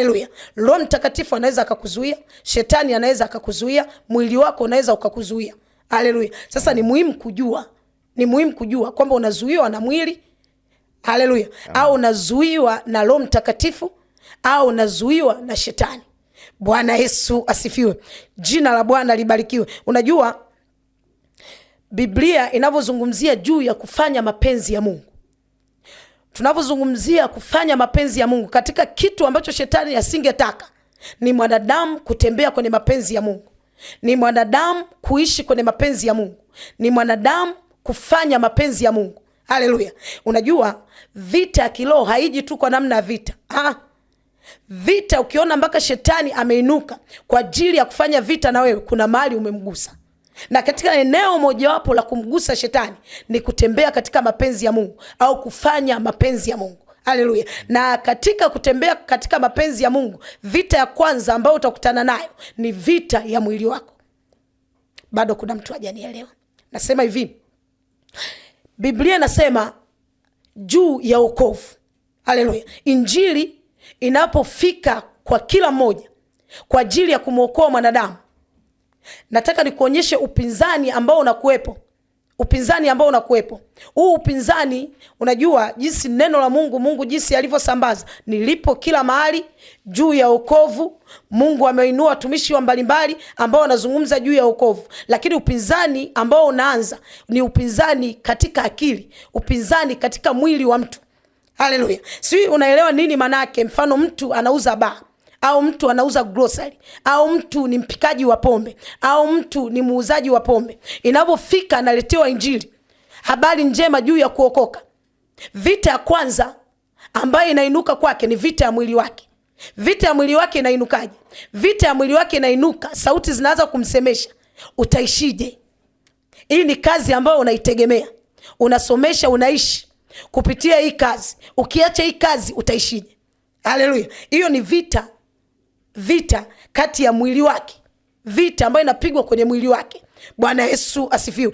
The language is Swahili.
Haleluya. Roho Mtakatifu anaweza akakuzuia, shetani anaweza akakuzuia, mwili wako unaweza ukakuzuia. Haleluya. Sasa ni muhimu kujua kwamba unazuiwa na mwili. Haleluya. Au unazuiwa na Roho Mtakatifu, au unazuiwa na shetani. Bwana Yesu asifiwe. Jina la Bwana libarikiwe. Unajua Biblia inavyozungumzia juu ya kufanya mapenzi ya Mungu, tunavyozungumzia kufanya mapenzi ya Mungu, katika kitu ambacho shetani asingetaka ni mwanadamu kutembea kwenye mapenzi ya Mungu, ni mwanadamu kuishi kwenye mapenzi ya Mungu, ni mwanadamu kufanya mapenzi ya Mungu. Haleluya. Unajua vita ya kiroho haiji tu kwa namna ya vita. Vita ukiona mpaka shetani ameinuka kwa ajili ya kufanya vita na wewe, kuna mahali umemgusa. Na katika eneo mojawapo la kumgusa shetani ni kutembea katika mapenzi ya Mungu au kufanya mapenzi ya Mungu. Haleluya. Na katika kutembea katika mapenzi ya Mungu, vita ya kwanza ambayo utakutana nayo ni vita ya mwili wako. Bado kuna mtu hajanielewa. Nasema hivi, Biblia inasema juu ya wokovu. Haleluya. Injili inapofika kwa kila mmoja kwa ajili ya kumwokoa mwanadamu, nataka nikuonyeshe upinzani ambao unakuwepo. Huu upinzani, unajua jinsi neno la Mungu jinsi alivyosambaza, nilipo kila mahali juu ya wokovu. Mungu ameinua watumishi wa mbalimbali ambao wanazungumza juu ya wokovu, lakini upinzani ambao unaanza ni upinzani katika akili, upinzani katika mwili wa mtu. Haleluya. Sijui unaelewa nini manake. Mfano, mtu anauza baa, au mtu anauza grocery, au mtu ni mpikaji wa pombe, au mtu ni muuzaji wa pombe. Inapofika analetewa injili, habari njema juu ya kuokoka, vita ya kwanza ambayo inainuka kwake ni vita ya mwili wake. Vita ya mwili wake inainukaje? Vita ya mwili wake inainuka, sauti zinaanza kumsemesha, utaishije? Hii ni kazi ambayo unaitegemea, unasomesha, unaishi kupitia hii kazi. Ukiacha hii kazi utaishije? Haleluya. Hiyo ni vita kati ya mwili wake, vita ambayo inapigwa kwenye mwili wake. Bwana Yesu asifiwe.